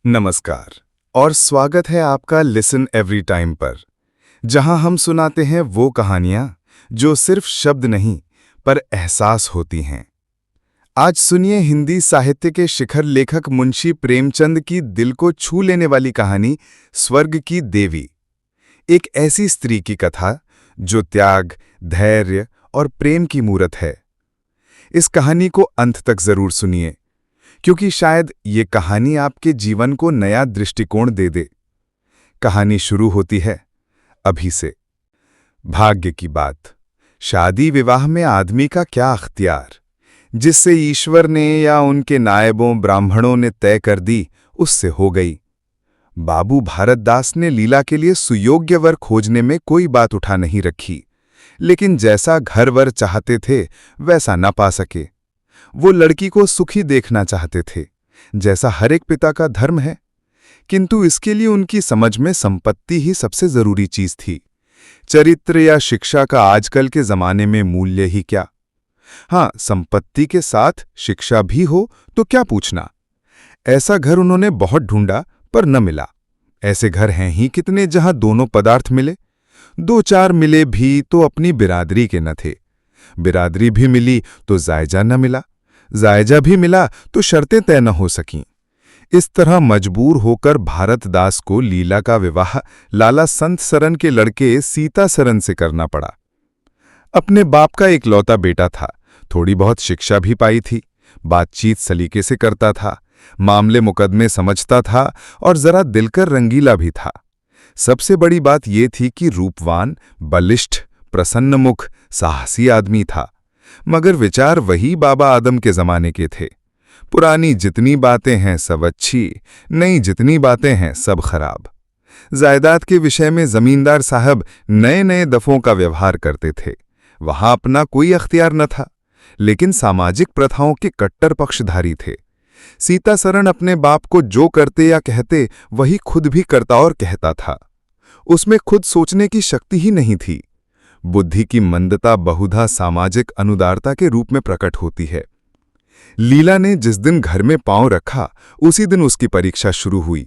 नमस्कार और स्वागत है आपका लिसन एवरी टाइम पर, जहां हम सुनाते हैं वो कहानियां जो सिर्फ शब्द नहीं पर एहसास होती हैं। आज सुनिए हिंदी साहित्य के शिखर लेखक मुंशी प्रेमचंद की दिल को छू लेने वाली कहानी स्वर्ग की देवी। एक ऐसी स्त्री की कथा जो त्याग, धैर्य और प्रेम की मूरत है। इस कहानी को अंत तक जरूर सुनिए, क्योंकि शायद ये कहानी आपके जीवन को नया दृष्टिकोण दे दे। कहानी शुरू होती है अभी से। भाग्य की बात। शादी विवाह में आदमी का क्या अख्तियार, जिससे ईश्वर ने या उनके नायबों ब्राह्मणों ने तय कर दी, उससे हो गई। बाबू भारतदास ने लीला के लिए सुयोग्य वर खोजने में कोई बात उठा नहीं रखी, लेकिन जैसा घर वर चाहते थे वैसा न पा सके। वो लड़की को सुखी देखना चाहते थे, जैसा हर एक पिता का धर्म है, किंतु इसके लिए उनकी समझ में संपत्ति ही सबसे जरूरी चीज थी। चरित्र या शिक्षा का आजकल के जमाने में मूल्य ही क्या। हाँ, संपत्ति के साथ शिक्षा भी हो तो क्या पूछना। ऐसा घर उन्होंने बहुत ढूंढा पर न मिला। ऐसे घर हैं ही कितने जहां दोनों पदार्थ मिले। दो चार मिले भी तो अपनी बिरादरी के न थे। बिरादरी भी मिली तो जायजा न मिला। जायजा भी मिला तो शर्तें तय न हो सकीं। इस तरह मजबूर होकर भारतदास को लीला का विवाह लाला संत सरन के लड़के सीता सरन से करना पड़ा। अपने बाप का इकलौता बेटा था, थोड़ी बहुत शिक्षा भी पाई थी, बातचीत सलीके से करता था, मामले मुकदमे समझता था और जरा दिलकर रंगीला भी था। सबसे बड़ी बात ये थी कि रूपवान, बलिष्ठ, प्रसन्नमुख, साहसी आदमी था। मगर विचार वही बाबा आदम के जमाने के थे। पुरानी जितनी बातें हैं सब अच्छी, नई जितनी बातें हैं सब खराब। जायदाद के विषय में जमींदार साहब नए नए दफों का व्यवहार करते थे। वहां अपना कोई अख्तियार न था, लेकिन सामाजिक प्रथाओं के कट्टर पक्षधारी थे। सीता सरन अपने बाप को जो करते या कहते वही खुद भी करता और कहता था। उसमें खुद सोचने की शक्ति ही नहीं थी। बुद्धि की मंदता बहुधा सामाजिक अनुदारता के रूप में प्रकट होती है। लीला ने जिस दिन घर में पांव रखा उसी दिन उसकी परीक्षा शुरू हुई।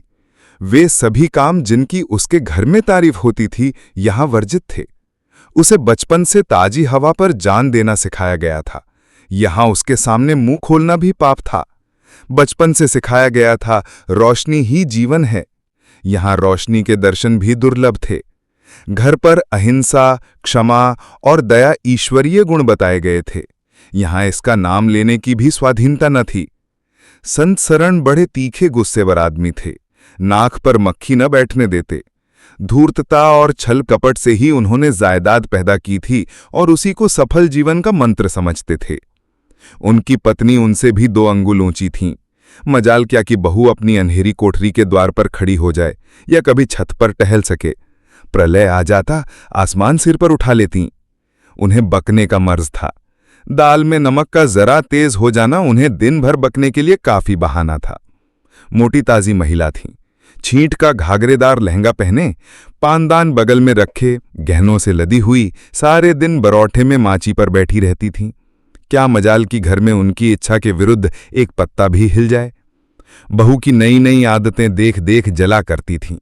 वे सभी काम जिनकी उसके घर में तारीफ होती थी यहां वर्जित थे। उसे बचपन से ताजी हवा पर जान देना सिखाया गया था। यहां उसके सामने मुंह खोलना भी पाप था। बचपन से सिखाया गया था रोशनी ही जीवन है। यहां रोशनी के दर्शन भी दुर्लभ थे। घर पर अहिंसा, क्षमा और दया ईश्वरीय गुण बताए गए थे। यहां इसका नाम लेने की भी स्वाधीनता न थी। संत सरन बड़े तीखे गुस्सेवर आदमी थे। नाक पर मक्खी न बैठने देते। धूर्तता और छल कपट से ही उन्होंने जायदाद पैदा की थी और उसी को सफल जीवन का मंत्र समझते थे। उनकी पत्नी उनसे भी 2 अंगुल ऊंची थीं। मजाल क्या कि बहू अपनी अंधेरी कोठरी के द्वार पर खड़ी हो जाए या कभी छत पर टहल सके। प्रलय आ जाता, आसमान सिर पर उठा लेती। उन्हें बकने का मर्ज था। दाल में नमक का जरा तेज हो जाना उन्हें दिन भर बकने के लिए काफी बहाना था। मोटी ताजी महिला थीं। छींट का घाघरेदार लहंगा पहने, पानदान बगल में रखे, गहनों से लदी हुई, सारे दिन बरौठे में माची पर बैठी रहती थीं। क्या मजाल की घर में उनकी इच्छा के विरुद्ध एक पत्ता भी हिल जाए। बहू की नई नई आदतें देख देख जला करती थीं।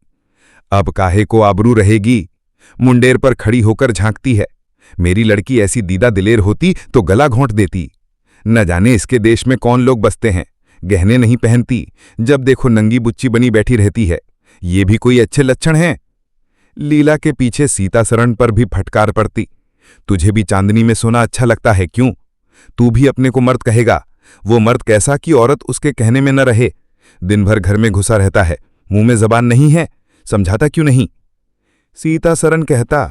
अब काहे को आबरू रहेगी, मुंडेर पर खड़ी होकर झांकती है। मेरी लड़की ऐसी दीदा दिलेर होती तो गला घोंट देती। न जाने इसके देश में कौन लोग बसते हैं। गहने नहीं पहनती, जब देखो नंगी बुच्ची बनी बैठी रहती है। ये भी कोई अच्छे लक्षण हैं। लीला के पीछे सीता सरन पर भी फटकार पड़ती। तुझे भी चांदनी में सोना अच्छा लगता है क्यों? तू भी अपने को मर्द कहेगा। वो मर्द कैसा कि औरत उसके कहने में न रहे। दिन भर घर में घुसा रहता है, मुंह में जबान नहीं है, समझाता क्यों नहीं? सीता सरन कहता,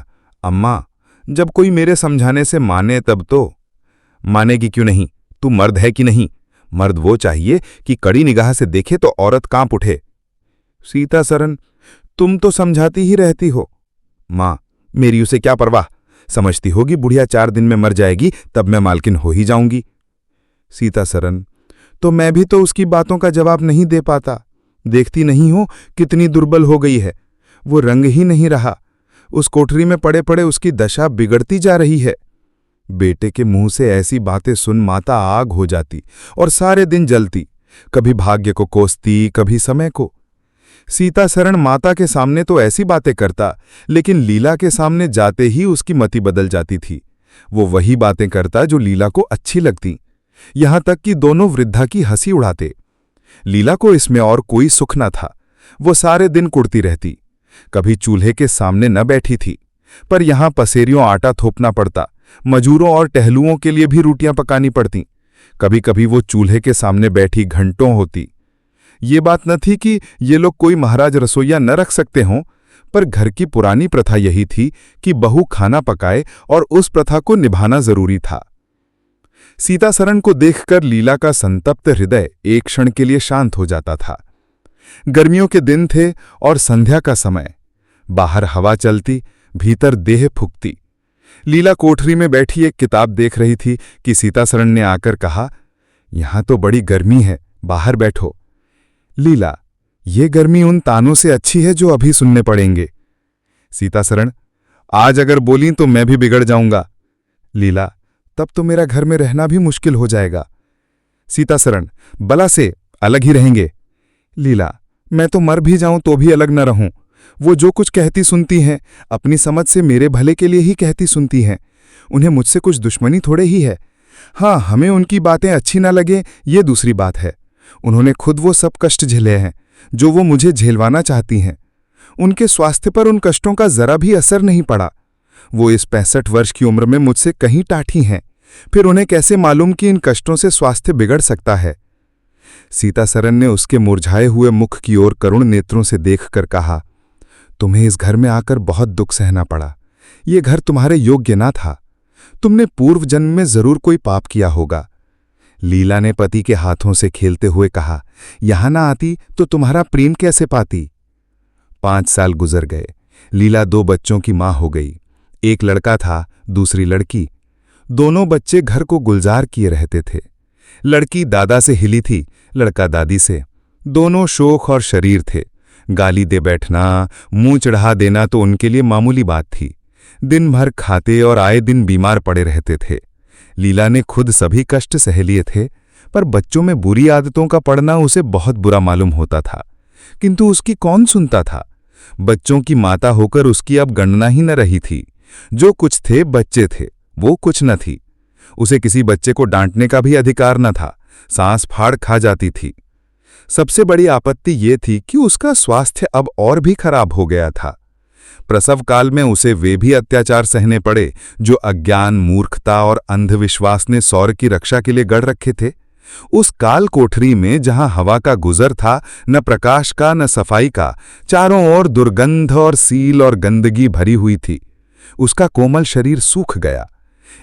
अम्मा, जब कोई मेरे समझाने से माने तब तो। मानेगी क्यों नहीं? तू मर्द है कि नहीं? मर्द वो चाहिए कि कड़ी निगाह से देखे तो औरत कांप उठे। सीता सरन, तुम तो समझाती ही रहती हो। मां, मेरी उसे क्या परवाह। समझती होगी बुढ़िया 4 दिन में मर जाएगी, तब मैं मालकिन हो ही जाऊंगी। सीता सरन, तो मैं भी तो उसकी बातों का जवाब नहीं दे पाता। देखती नहीं हो कितनी दुर्बल हो गई है। वो रंग ही नहीं रहा। उस कोठरी में पड़े पड़े उसकी दशा बिगड़ती जा रही है। बेटे के मुंह से ऐसी बातें सुन माता आग हो जाती और सारे दिन जलती। कभी भाग्य को कोसती, कभी समय को। सीतासरण माता के सामने तो ऐसी बातें करता, लेकिन लीला के सामने जाते ही उसकी मति बदल जाती थी। वो वही बातें करता जो लीला को अच्छी लगती, यहां तक कि दोनों वृद्धा की हंसी उड़ाते। लीला को इसमें और कोई सुख न था। वो सारे दिन कुड़ती रहती, कभी चूल्हे के सामने न बैठी थी, पर यहां पसेरियों आटा थोपना पड़ता, मजूरों और टहलुओं के लिए भी रोटियां पकानी पड़ती। कभी कभी वो चूल्हे के सामने बैठी घंटों होती। ये बात न थी कि ये लोग कोई महाराज रसोइया न रख सकते हों, पर घर की पुरानी प्रथा यही थी कि बहू खाना पकाए और उस प्रथा को निभाना जरूरी था। सीतासरण को देखकर लीला का संतप्त हृदय एक क्षण के लिए शांत हो जाता था। गर्मियों के दिन थे और संध्या का समय। बाहर हवा चलती, भीतर देह फूकती। लीला कोठरी में बैठी एक किताब देख रही थी कि सीतासरण ने आकर कहा, यहां तो बड़ी गर्मी है, बाहर बैठो। लीला, ये गर्मी उन तानों से अच्छी है जो अभी सुनने पड़ेंगे। सीतासरण, आज अगर बोली तो मैं भी बिगड़ जाऊंगा। लीला, तब तो मेरा घर में रहना भी मुश्किल हो जाएगा। सीतासरण, बला से अलग ही रहेंगे। लीला, मैं तो मर भी जाऊं तो भी अलग न रहूं। वो जो कुछ कहती सुनती हैं, अपनी समझ से मेरे भले के लिए ही कहती सुनती हैं। उन्हें मुझसे कुछ दुश्मनी थोड़े ही है। हाँ, हमें उनकी बातें अच्छी ना लगे, ये दूसरी बात है। उन्होंने खुद वो सब कष्ट झेले हैं जो वो मुझे झेलवाना चाहती हैं। उनके स्वास्थ्य पर उन कष्टों का जरा भी असर नहीं पड़ा। वो इस 65 वर्ष की उम्र में मुझसे कहीं टाठी हैं, फिर उन्हें कैसे मालूम कि इन कष्टों से स्वास्थ्य बिगड़ सकता है। सीतासरण ने उसके मुरझाए हुए मुख की ओर करुण नेत्रों से देखकर कहा, तुम्हें इस घर में आकर बहुत दुख सहना पड़ा। ये घर तुम्हारे योग्य ना था। तुमने पूर्व जन्म में जरूर कोई पाप किया होगा। लीला ने पति के हाथों से खेलते हुए कहा, यहां ना आती तो तुम्हारा प्रेम कैसे पाती। 5 साल गुजर गए। लीला 2 बच्चों की मां हो गई। एक लड़का था, दूसरी लड़की। दोनों बच्चे घर को गुलजार किए रहते थे। लड़की दादा से हिली थी, लड़का दादी से। दोनों शोख और शरीर थे। गाली दे बैठना, मुंह चढ़ा देना तो उनके लिए मामूली बात थी। दिन भर खाते और आए दिन बीमार पड़े रहते थे। लीला ने खुद सभी कष्ट सह लिए थे, पर बच्चों में बुरी आदतों का पड़ना उसे बहुत बुरा मालूम होता था, किंतु उसकी कौन सुनता था। बच्चों की माता होकर उसकी अब गणना ही न रही थी। जो कुछ थे बच्चे थे, वो कुछ न थी। उसे किसी बच्चे को डांटने का भी अधिकार न था। सांस फाड़ खा जाती थी। सबसे बड़ी आपत्ति ये थी कि उसका स्वास्थ्य अब और भी खराब हो गया था। प्रसव काल में उसे वे भी अत्याचार सहने पड़े जो अज्ञान, मूर्खता और अंधविश्वास ने सौर की रक्षा के लिए गढ़ रखे थे। उस काल कोठरी में जहां हवा का गुजर था, न प्रकाश का न सफाई का, चारों ओर दुर्गंध और सील और गंदगी भरी हुई थी। उसका कोमल शरीर सूख गया।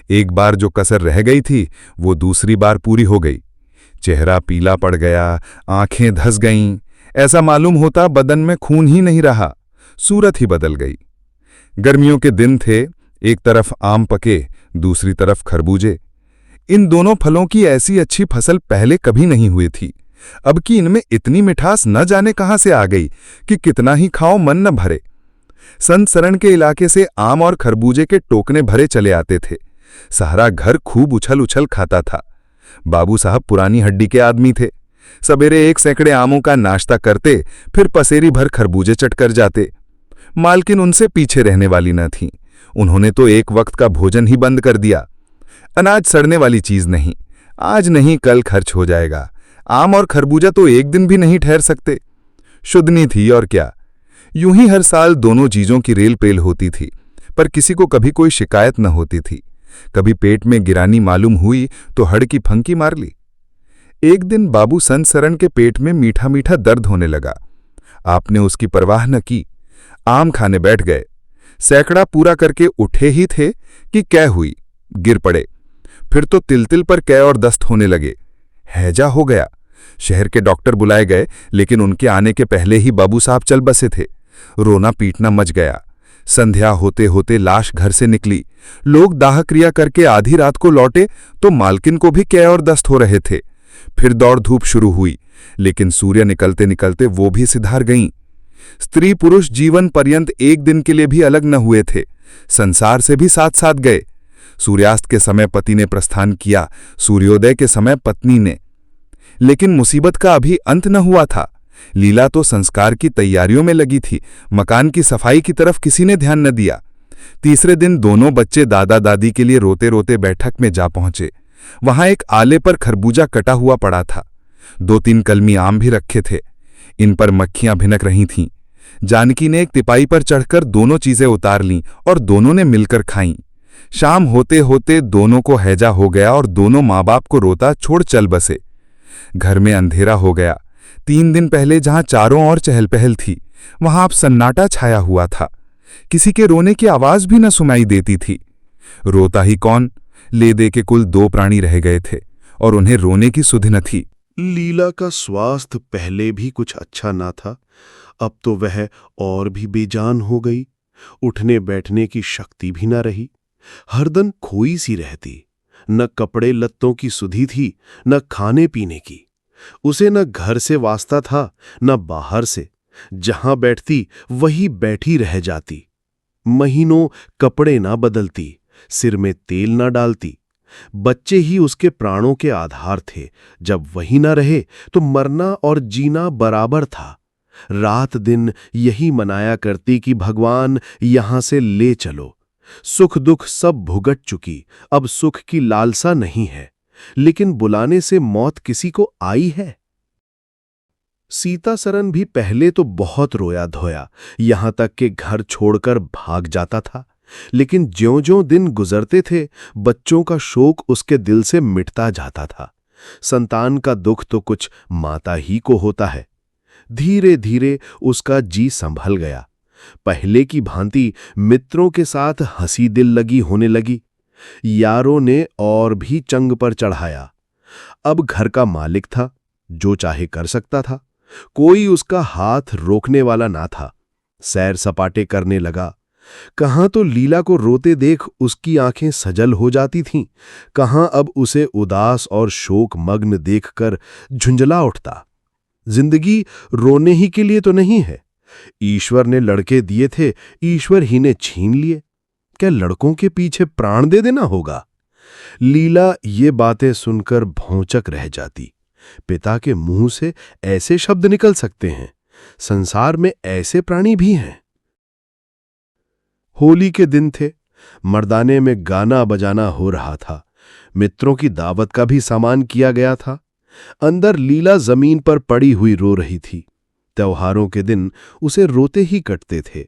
एक बार जो कसर रह गई थी वो दूसरी बार पूरी हो गई। चेहरा पीला पड़ गया, आंखें धस गईं। ऐसा मालूम होता बदन में खून ही नहीं रहा, सूरत ही बदल गई। गर्मियों के दिन थे, एक तरफ आम पके, दूसरी तरफ खरबूजे। इन दोनों फलों की ऐसी अच्छी फसल पहले कभी नहीं हुई थी। अब कि इनमें इतनी मिठास न जाने कहां से आ गई कि कितना ही खाओ मन न भरे। संत सरण के इलाके से आम और खरबूजे के टोकने भरे चले आते थे। सारा घर खूब उछल उछल खाता था। बाबू साहब पुरानी हड्डी के आदमी थे। सवेरे 1 सैकड़े आमों का नाश्ता करते, फिर पसेरी भर खरबूजे चट कर जाते। मालकिन उनसे पीछे रहने वाली न थीं। उन्होंने तो एक वक्त का भोजन ही बंद कर दिया। अनाज सड़ने वाली चीज नहीं, आज नहीं कल खर्च हो जाएगा। आम और खरबूजा तो एक दिन भी नहीं ठहर सकते। शुद्धनी थी और क्या। यूं ही हर साल दोनों चीजों की रेल पेल होती थी, पर किसी को कभी कोई शिकायत न होती थी। कभी पेट में गिरानी मालूम हुई तो हड़ की फंकी मार ली। एक दिन बाबू संत सरण के पेट में मीठा मीठा दर्द होने लगा। आपने उसकी परवाह न की, आम खाने बैठ गए। सैकड़ा पूरा करके उठे ही थे कि कै हुई, गिर पड़े। फिर तो तिल पर कै और दस्त होने लगे। हैजा हो गया। शहर के डॉक्टर बुलाए गए, लेकिन उनके आने के पहले ही बाबू साहब चल बसे थे। रोना पीटना मच गया। संध्या होते होते लाश घर से निकली। लोग दाह क्रिया करके आधी रात को लौटे तो मालकिन को भी कै और दस्त हो रहे थे। फिर दौड़ धूप शुरू हुई, लेकिन सूर्य निकलते निकलते वो भी सिधार गईं। स्त्री पुरुष जीवन पर्यंत एक दिन के लिए भी अलग न हुए थे, संसार से भी साथ साथ गए। सूर्यास्त के समय पति ने प्रस्थान किया, सूर्योदय के समय पत्नी ने। लेकिन मुसीबत का अभी अंत न हुआ था। लीला तो संस्कार की तैयारियों में लगी थी, मकान की सफाई की तरफ किसी ने ध्यान न दिया। तीसरे दिन दोनों बच्चे दादा दादी के लिए रोते रोते बैठक में जा पहुंचे। वहां एक आले पर खरबूजा कटा हुआ पड़ा था। 2-3 कलमी आम भी रखे थे। इन पर मक्खियां भिनक रही थीं। जानकी ने एक तिपाई पर चढ़कर दोनों चीजें उतार लीं और दोनों ने मिलकर खाईं। शाम होते होते दोनों को हैजा हो गया और दोनों माँ बाप को रोता छोड़ चल बसे। घर में अंधेरा हो गया। 3 दिन पहले जहां चारों ओर चहल पहल थी, वहां अब सन्नाटा छाया हुआ था। किसी के रोने की आवाज भी न सुनाई देती थी। रोता ही कौन? ले दे के कुल 2 प्राणी रह गए थे और उन्हें रोने की सुध न थी। लीला का स्वास्थ्य पहले भी कुछ अच्छा ना था, अब तो वह और भी बेजान हो गई। उठने बैठने की शक्ति भी ना रही। हरदम खोई सी रहती। न कपड़े लत्तों की सुधि थी, न खाने पीने की। उसे न घर से वास्ता था, न बाहर से। जहां बैठती वही बैठी रह जाती। महीनों कपड़े ना बदलती, सिर में तेल ना डालती। बच्चे ही उसके प्राणों के आधार थे। जब वही ना रहे तो मरना और जीना बराबर था। रात दिन यही मनाया करती कि भगवान यहां से ले चलो। सुख दुख सब भुगत चुकी, अब सुख की लालसा नहीं है। लेकिन बुलाने से मौत किसी को आई है? सीता सरन भी पहले तो बहुत रोया धोया, यहां तक कि घर छोड़कर भाग जाता था। लेकिन ज्यों-ज्यों दिन गुजरते थे, बच्चों का शोक उसके दिल से मिटता जाता था। संतान का दुख तो कुछ माता ही को होता है। धीरे धीरे उसका जी संभल गया। पहले की भांति मित्रों के साथ हंसी दिल लगी होने लगी। यारों ने और भी चंग पर चढ़ाया। अब घर का मालिक था, जो चाहे कर सकता था। कोई उसका हाथ रोकने वाला ना था। सैर सपाटे करने लगा। कहां तो लीला को रोते देख उसकी आंखें सजल हो जाती थीं, कहां अब उसे उदास और शोक मग्न देखकर झुंझला उठता। जिंदगी रोने ही के लिए तो नहीं है। ईश्वर ने लड़के दिए थे, ईश्वर ही ने छीन लिए। क्या लड़कों के पीछे प्राण दे देना होगा? लीला ये बातें सुनकर भौंचक रह जाती। पिता के मुंह से ऐसे शब्द निकल सकते हैं? संसार में ऐसे प्राणी भी हैं? होली के दिन थे। मर्दाने में गाना बजाना हो रहा था। मित्रों की दावत का भी सामान किया गया था। अंदर लीला जमीन पर पड़ी हुई रो रही थी। त्योहारों के दिन उसे रोते ही कटते थे।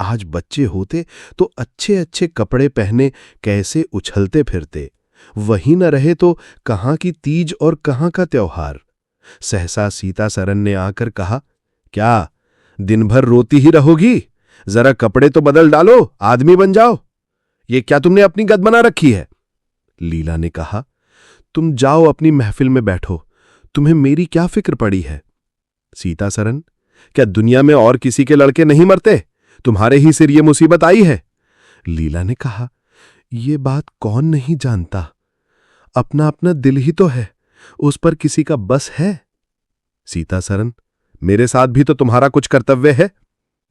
आज बच्चे होते तो अच्छे अच्छे कपड़े पहने कैसे उछलते फिरते। वही न रहे तो कहां की तीज और कहां का त्योहार। सहसा सीता सरन ने आकर कहा, क्या दिन भर रोती ही रहोगी? जरा कपड़े तो बदल डालो, आदमी बन जाओ। ये क्या तुमने अपनी गद बना रखी है? लीला ने कहा, तुम जाओ अपनी महफिल में बैठो, तुम्हें मेरी क्या फिक्र पड़ी है? सीता सरन, क्या दुनिया में और किसी के लड़के नहीं मरते? तुम्हारे ही सिर ये मुसीबत आई है? लीला ने कहा, ये बात कौन नहीं जानता। अपना अपना दिल ही तो है, उस पर किसी का बस है? सीता सरन, मेरे साथ भी तो तुम्हारा कुछ कर्तव्य है।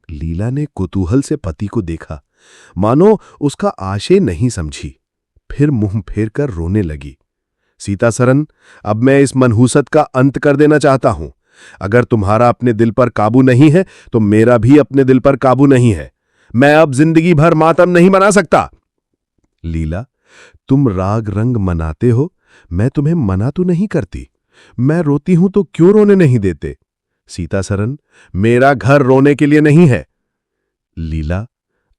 लीला ने कुतूहल से पति को देखा, मानो उसका आशय नहीं समझी। फिर मुंह फेर कर रोने लगी। सीता सरन, अब मैं इस मनहूसत का अंत कर देना चाहता हूं। अगर तुम्हारा अपने दिल पर काबू नहीं है तो मेरा भी अपने दिल पर काबू नहीं है। मैं अब जिंदगी भर मातम नहीं मना सकता। लीला, तुम राग रंग मनाते हो, मैं तुम्हें मना तो नहीं करती। मैं रोती हूं तो क्यों रोने नहीं देते? सीता सरन, मेरा घर रोने के लिए नहीं है। लीला,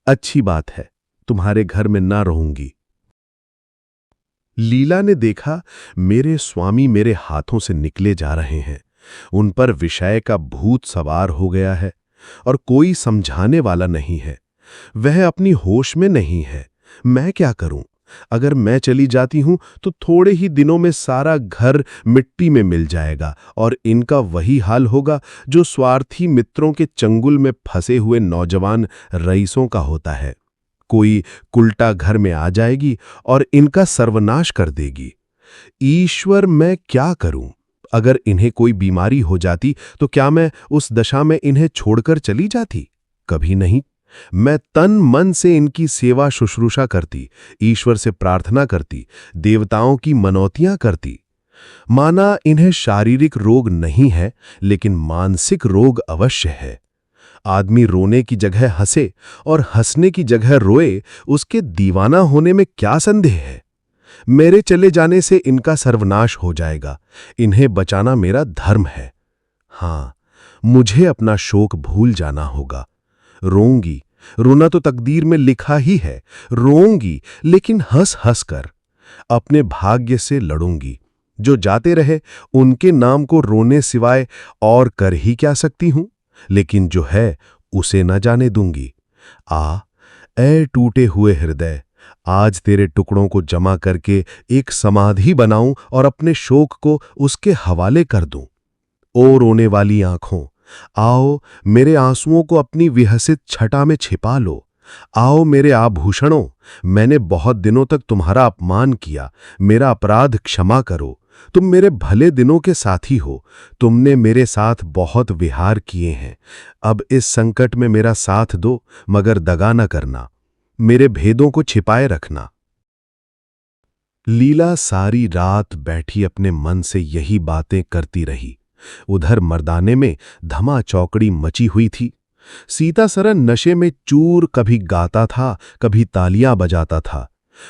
अच्छी बात है, तुम्हारे घर में ना रहूंगी। लीला ने देखा मेरे स्वामी मेरे हाथों से निकले जा रहे हैं। उन पर विषय का भूत सवार हो गया है और कोई समझाने वाला नहीं है। वह अपनी होश में नहीं है। मैं क्या करूं? अगर मैं चली जाती हूं तो थोड़े ही दिनों में सारा घर मिट्टी में मिल जाएगा और इनका वही हाल होगा जो स्वार्थी मित्रों के चंगुल में फंसे हुए नौजवान रईसों का होता है। कोई कुल्टा घर में आ जाएगी और इनका सर्वनाश कर देगी। ईश्वर, मैं क्या करूं? अगर इन्हें कोई बीमारी हो जाती तो क्या मैं उस दशा में इन्हें छोड़कर चली जाती? कभी नहीं। मैं तन मन से इनकी सेवा शुश्रूषा करती, ईश्वर से प्रार्थना करती, देवताओं की मनौतियां करती। माना इन्हें शारीरिक रोग नहीं है, लेकिन मानसिक रोग अवश्य है। आदमी रोने की जगह हंसे और हंसने की जगह रोए, उसके दीवाना होने में क्या संदेह है। मेरे चले जाने से इनका सर्वनाश हो जाएगा, इन्हें बचाना मेरा धर्म है। हाँ, मुझे अपना शोक भूल जाना होगा। रोऊंगी, रोना तो तकदीर में लिखा ही है, रोऊंगी लेकिन हंस हंस कर। अपने भाग्य से लड़ूंगी। जो जाते रहे उनके नाम को रोने सिवाय और कर ही क्या सकती हूं, लेकिन जो है उसे न जाने दूंगी। ए टूटे हुए हृदय, आज तेरे टुकड़ों को जमा करके एक समाधि बनाऊं और अपने शोक को उसके हवाले कर दूं। ओ रोने वाली आंखों, आओ मेरे आंसुओं को अपनी विहसित छटा में छिपा लो। आओ मेरे आभूषणों, मैंने बहुत दिनों तक तुम्हारा अपमान किया, मेरा अपराध क्षमा करो। तुम मेरे भले दिनों के साथी हो, तुमने मेरे साथ बहुत विहार किए हैं। अब इस संकट में मेरा साथ दो, मगर दगा न करना, मेरे भेदों को छिपाए रखना। लीला सारी रात बैठी अपने मन से यही बातें करती रही। उधर मर्दाने में धमा चौकड़ी मची हुई थी। सीतासरन नशे में चूर, कभी गाता था, कभी तालियां बजाता था।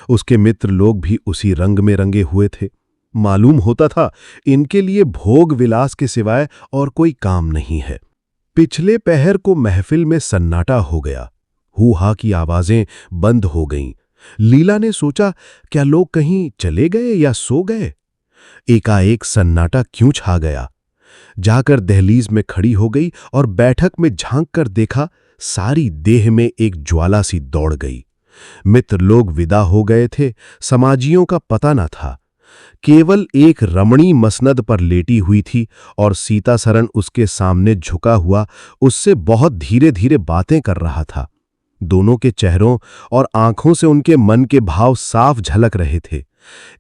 उसके मित्र लोग भी उसी रंग में रंगे हुए थे। मालूम होता था इनके लिए भोग विलास के सिवाय और कोई काम नहीं है। पिछले पहर को महफिल में सन्नाटा हो गया। हू-हा की आवाजें बंद हो गईं। लीला ने सोचा, क्या लोग कहीं चले गए या सो गए? एकाएक सन्नाटा क्यों छा गया? जाकर दहलीज में खड़ी हो गई और बैठक में झांक कर देखा, सारी देह में एक ज्वाला सी दौड़ गई। मित्र लोग विदा हो गए थे, समाजियों का पता न था। केवल एक रमणी मसनद पर लेटी हुई थी और सीतासरन उसके सामने झुका हुआ उससे बहुत धीरे धीरे बातें कर रहा था। दोनों के चेहरों और आंखों से उनके मन के भाव साफ झलक रहे थे।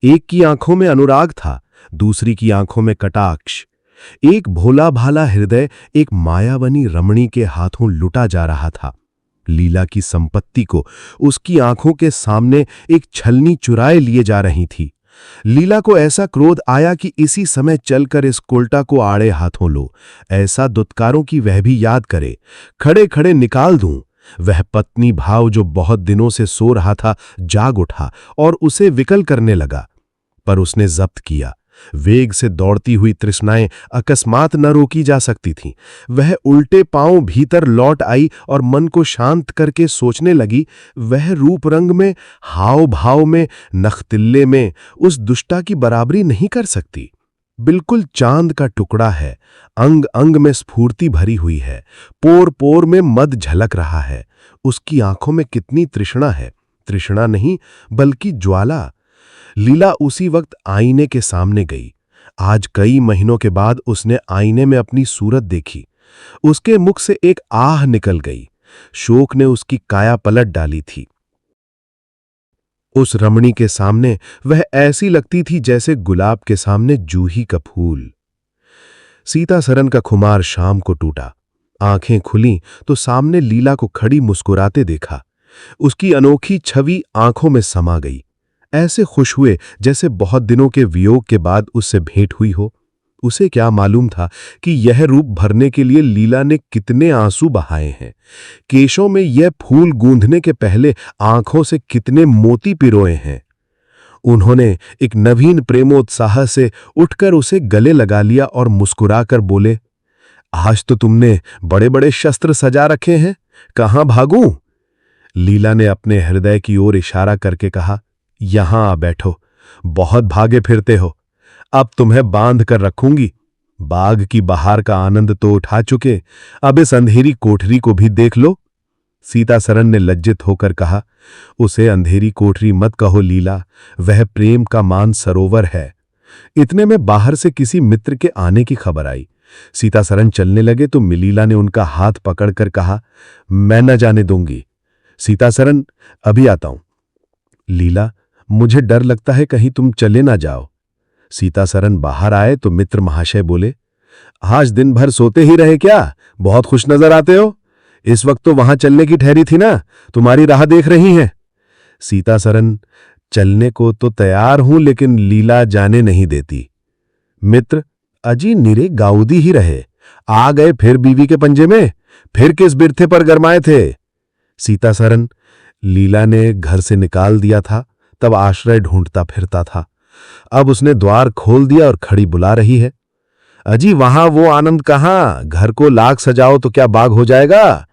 एक की आंखों में अनुराग था, दूसरी की आंखों में कटाक्ष। एक भोला भाला हृदय एक मायावनी रमणी के हाथों लुटा जा रहा था। लीला की संपत्ति को उसकी आंखों के सामने एक छलनी चुराए लिए जा रही थी। लीला को ऐसा क्रोध आया कि इसी समय चलकर इस कोल्टा को आड़े हाथों लो, ऐसा दुत्कारों की वह भी याद करे, खड़े खड़े निकाल दूं। वह पत्नी भाव जो बहुत दिनों से सो रहा था जाग उठा और उसे विकल करने लगा, पर उसने जब्त किया। वेग से दौड़ती हुई तृष्णाएं अकस्मात न रोकी जा सकती थीं। वह उल्टे पांव भीतर लौट आई और मन को शांत करके सोचने लगी, वह रूप रंग में, हाव भाव में, नखतिल्ले में उस दुष्टा की बराबरी नहीं कर सकती। बिल्कुल चांद का टुकड़ा है, अंग अंग में स्फूर्ति भरी हुई है, पोर पोर में मद झलक रहा है। उसकी आंखों में कितनी तृष्णा है, तृष्णा नहीं बल्कि ज्वाला। लीला उसी वक्त आईने के सामने गई। आज कई महीनों के बाद उसने आईने में अपनी सूरत देखी। उसके मुख से एक आह निकल गई। शोक ने उसकी काया पलट डाली थी। उस रमणी के सामने वह ऐसी लगती थी जैसे गुलाब के सामने जूही का फूल। सीतासरन का खुमार शाम को टूटा। आंखें खुलीं तो सामने लीला को खड़ी मुस्कुराते देखा। उसकी अनोखी छवि आंखों में समा गई। ऐसे खुश हुए जैसे बहुत दिनों के वियोग के बाद उससे भेंट हुई हो। उसे क्या मालूम था कि यह रूप भरने के लिए लीला ने कितने आंसू बहाए हैं। केशों में यह फूल गूंधने के पहले आंखों से कितने मोती पिरोए हैं। उन्होंने एक नवीन प्रेमोत्साह से उठकर उसे गले लगा लिया और मुस्कुराकर बोले, आज तो तुमने बड़े बड़े शस्त्र सजा रखे हैं, कहां भागूं? लीला ने अपने हृदय की ओर इशारा करके कहा, यहां आ बैठो, बहुत भागे फिरते हो, अब तुम्हें बांध कर रखूंगी। बाग की बहार का आनंद तो उठा चुके, अब इस अंधेरी कोठरी को भी देख लो। सीतासरन ने लज्जित होकर कहा, उसे अंधेरी कोठरी मत कहो लीला, वह प्रेम का मान सरोवर है। इतने में बाहर से किसी मित्र के आने की खबर आई। सीतासरन चलने लगे तो लीला ने उनका हाथ पकड़कर कहा, मैं न जाने दूंगी। सीतासरन, अभी आता हूं। लीला, मुझे डर लगता है कहीं तुम चले ना जाओ। सीतासरन बाहर आए तो मित्र महाशय बोले, आज दिन भर सोते ही रहे क्या? बहुत खुश नजर आते हो। इस वक्त तो वहां चलने की ठहरी थी ना, तुम्हारी राह देख रही हैं। सीतासरन, चलने को तो तैयार हूं, लेकिन लीला जाने नहीं देती। मित्र, अजी निरे गाउदी ही रहे। आ गए फिर बीवी के पंजे में, फिर किस बिरथे पर गरमाए थे। सीता सरन, लीला ने घर से निकाल दिया था, तब आश्रय ढूंढता फिरता था। अब उसने द्वार खोल दिया और खड़ी बुला रही है। अजी वहां वो आनंद कहां, घर को लाख सजाओ तो क्या बाग हो जाएगा।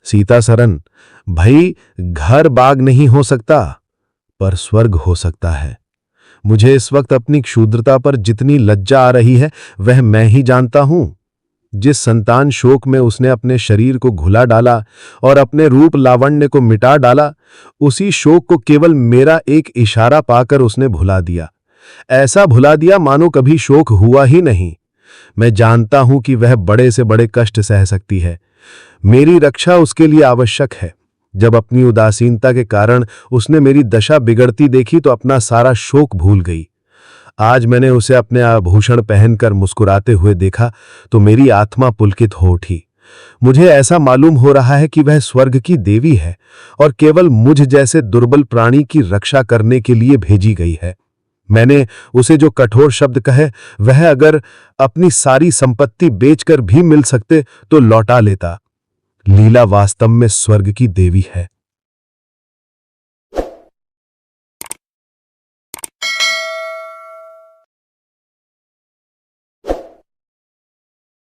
सीता सरन, भाई घर बाग नहीं हो सकता, पर स्वर्ग हो सकता है। मुझे इस वक्त अपनी क्षुद्रता पर जितनी लज्जा आ रही है वह मैं ही जानता हूं। जिस संतान शोक में उसने अपने शरीर को घुला डाला और अपने रूप लावण्य को मिटा डाला, उसी शोक को केवल मेरा एक इशारा पाकर उसने भुला दिया। ऐसा भुला दिया मानो कभी शोक हुआ ही नहीं। मैं जानता हूं कि वह बड़े से बड़े कष्ट सह सकती है। मेरी रक्षा उसके लिए आवश्यक है। जब अपनी उदासीनता के कारण उसने मेरी दशा बिगड़ती देखी तो अपना सारा शोक भूल गई। आज मैंने उसे अपने आभूषण पहनकर मुस्कुराते हुए देखा तो मेरी आत्मा पुलकित हो उठी। मुझे ऐसा मालूम हो रहा है कि वह स्वर्ग की देवी है और केवल मुझ जैसे दुर्बल प्राणी की रक्षा करने के लिए भेजी गई है। मैंने उसे जो कठोर शब्द कहे वह अगर अपनी सारी संपत्ति बेचकर भी मिल सकते तो लौटा लेता। लीला वास्तव में स्वर्ग की देवी है।